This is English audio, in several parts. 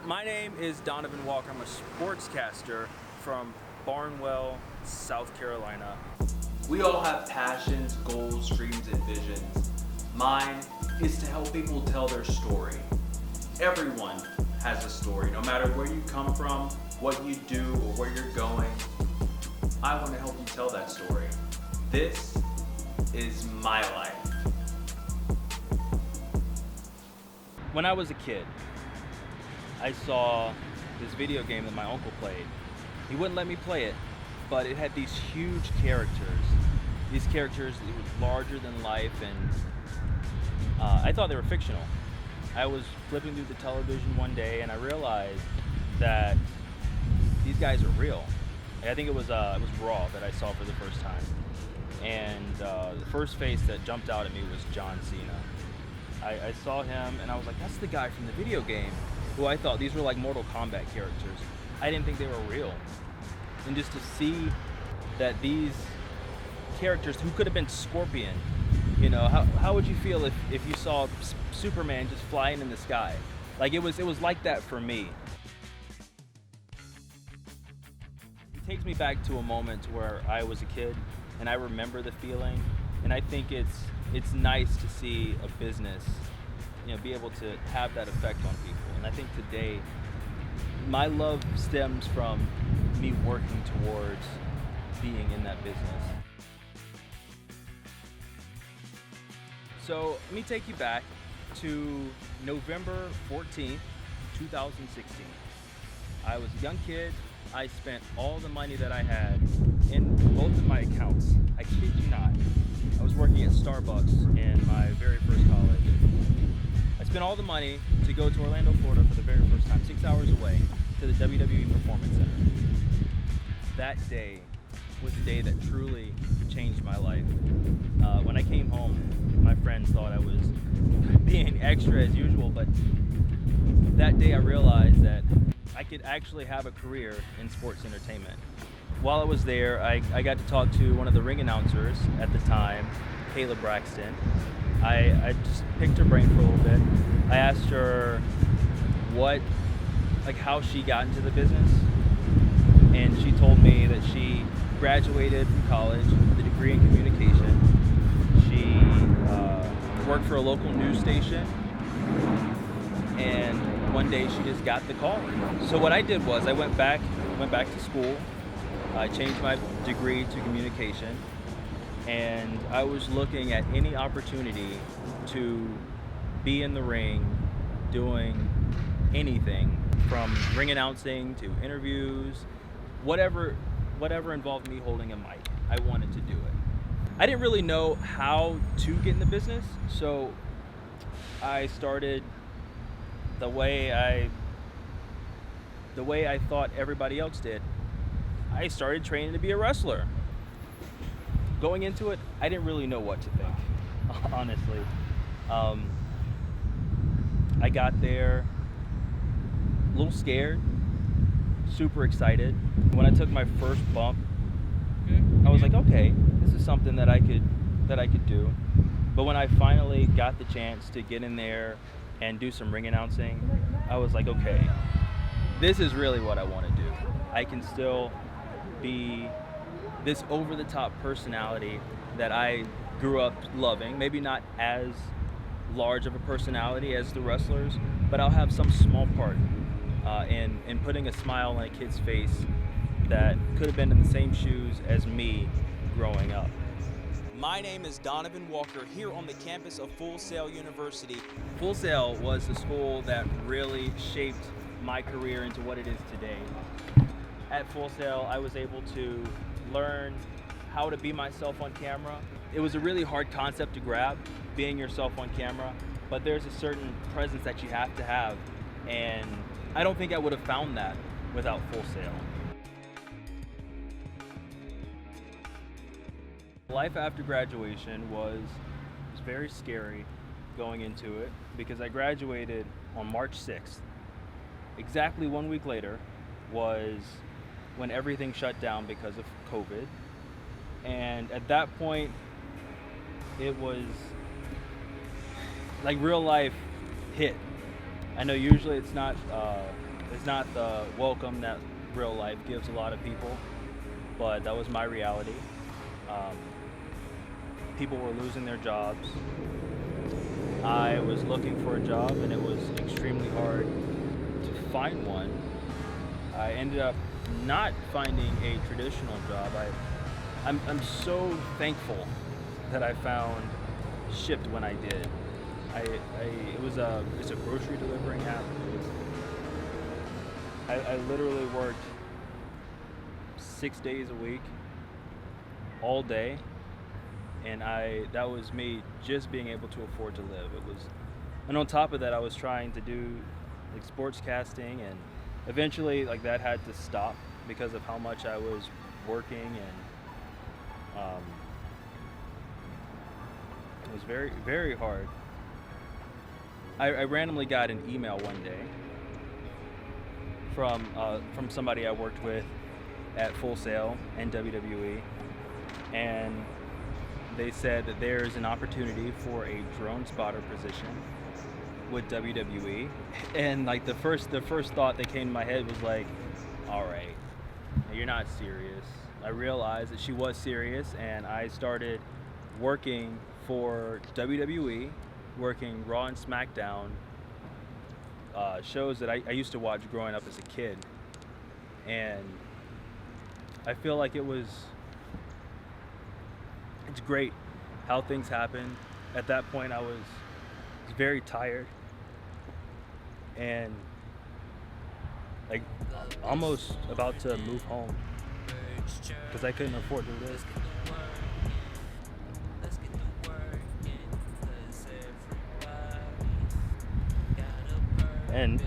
My name is Donovan Walker. I'm a sportscaster from Barnwell, South Carolina. We all have passions, goals, dreams, and visions. Mine is to help people tell their story. Everyone has a story, no matter where you come from, what you do, or where you're going. I want to help you tell that story. This is my life. When I was a kid, I saw this video game that my uncle played. He wouldn't let me play it, but it had these huge characters. These characters, it was larger than life, and I thought they were fictional. I was flipping through the television one day, and I realized that these guys are real. I think it was Raw that I saw for the first time, and the first face that jumped out at me was John Cena. I saw him, and I was like, that's the guy from the video game, who I thought these were like Mortal Kombat characters. I didn't think they were real. And just to see that these characters, who could have been Scorpion, you know, how would you feel if you saw Superman just flying in the sky? Like it was like that for me. It takes me back to a moment where I was a kid, and I remember the feeling, and I think it's nice to see a business, you know, be able to have that effect on people. And I think today, my love stems from me working towards being in that business. So let me take you back to November 14th, 2016. I was a young kid. I spent all the money that I had in both of my accounts. I kid you not. I was working at Starbucks in my very first college. I spent all the money to go to Orlando, Florida for the very first time, 6 hours away, to the WWE Performance Center. That day was the day that truly changed my life. When I came home, my friends thought I was being extra as usual, but that day I realized that I could actually have a career in sports entertainment. While I was there, I got to talk to one of the ring announcers at the time, Kayla Braxton. I just picked her brain for a little bit. I asked her how she got into the business, and she told me that she graduated from college with a degree in communication. She worked for a local news station, and one day she just got the call. So what I did was I went back to school. I changed my degree to communication, and I was looking at any opportunity to be in the ring doing anything, from ring announcing to interviews, whatever involved me holding a mic. I wanted to do it. I didn't really know how to get in the business, so I started the way I thought everybody else did. I started training to be a wrestler. Going into it, I didn't really know what to think, honestly. I got there a little scared, super excited. When I took my first bump, I was like, okay, this is something that I could do. But when I finally got the chance to get in there and do some ring announcing, I was like, okay, this is really what I want to do. I can still be this over-the-top personality that I grew up loving, maybe not as large of a personality as the wrestlers, but I'll have some small part in putting a smile on a kid's face that could have been in the same shoes as me growing up. My name is Donovan Walker, here on the campus of Full Sail University. Full Sail was the school that really shaped my career into what it is today. At Full Sail, I was able to learn how to be myself on camera. It was a really hard concept to grab, being yourself on camera, but there's a certain presence that you have to have, and I don't think I would have found that without Full Sail. Life after graduation was very scary going into it, because I graduated on March 6th. Exactly 1 week later was when everything shut down because of COVID. And at that point, it was like real life hit. I know usually it's not not the welcome that real life gives a lot of people, but that was my reality. Um, People were losing their jobs. I was looking for a job, and it was extremely hard to find one. I ended up not finding a traditional job. I'm so thankful that I found Shipped when I did. It's a grocery delivering app. I literally worked 6 days a week, all day, and that was me just being able to afford to live. And on top of that, I was trying to do like sports casting, and eventually like that had to stop because of how much I was working, and it was very, very hard. I randomly got an email one day from somebody I worked with at Full Sail and WWE, and they said that there's an opportunity for a drone spotter position with WWE, and like the first thought that came to my head was like, all right, you're not serious. I realized that she was serious, and I started working for WWE, working Raw and SmackDown, shows that I used to watch growing up as a kid, and I feel like it's great how things happen. At that point, I was very tired and like almost about to move home because I couldn't afford to live. And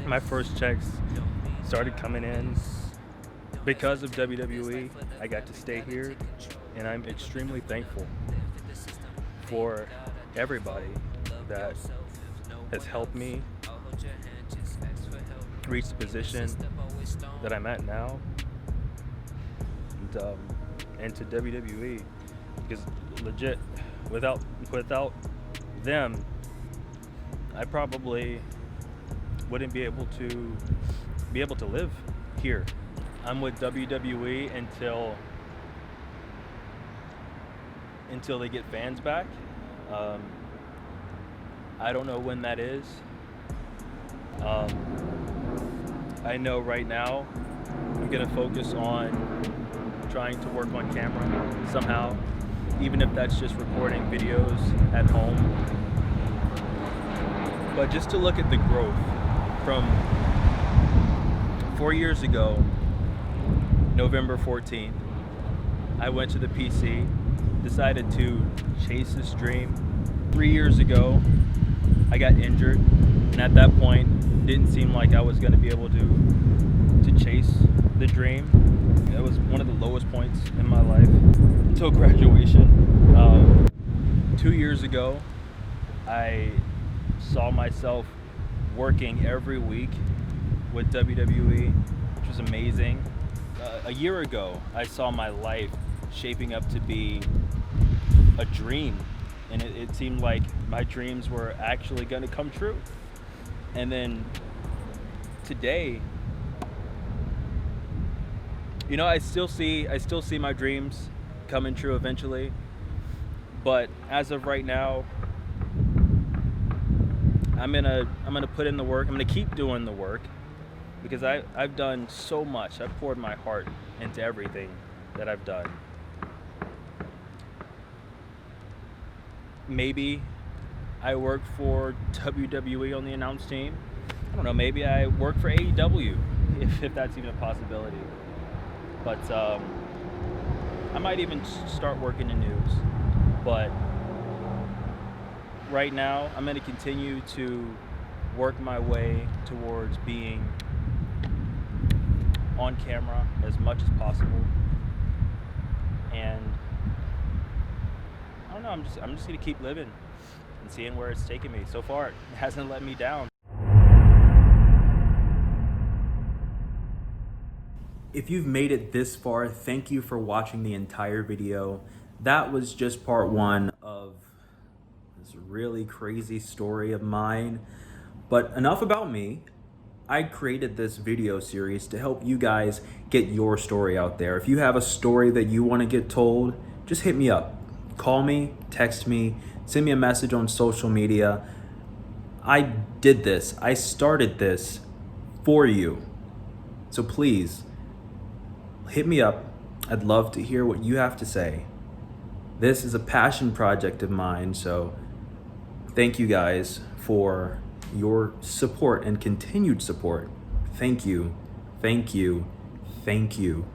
my first checks started coming in because of WWE. I got to stay here, and I'm extremely thankful for everybody that has helped me reach the position that I'm at now, and to WWE, because legit, without them, I probably wouldn't be able to live here. I'm with WWE until they get fans back. I don't know when that is. I know right now I'm gonna focus on trying to work on camera somehow, even if that's just recording videos at home. But just to look at the growth from 4 years ago, November 14th, I went to the PC, decided to chase this dream. 3 years ago, I got injured, and at that point, it didn't seem like I was going to be able to chase the dream. It was one of the lowest points in my life until graduation. 2 years ago, I saw myself working every week with WWE, which was amazing. A year ago, I saw my life shaping up to be a dream, and it seemed like my dreams were actually going to come true. And then today, you know, I still see my dreams coming true eventually, but as of right now, I'm gonna put in the work. I'm gonna keep doing the work because I've done so much. I've poured my heart into everything that I've done. Maybe I work for WWE on the announce team. I don't know. Maybe I work for AEW if that's even a possibility. But I might even start working in news. But right now, I'm going to continue to work my way towards being on camera as much as possible. And I don't know, I'm just going to keep living and seeing where it's taken me. So far, it hasn't let me down. If you've made it this far, thank you for watching the entire video. that was just part one of this really crazy story of mine. But enough about me. I created this video series to help you guys get your story out there. If you have a story that you want to get told, just hit me up. Call me, text me, send me a message on social media. I did this. I started this for you. So please, hit me up. I'd love to hear what you have to say. This is a passion project of mine, so thank you guys for your support and continued support. Thank you, thank you, thank you.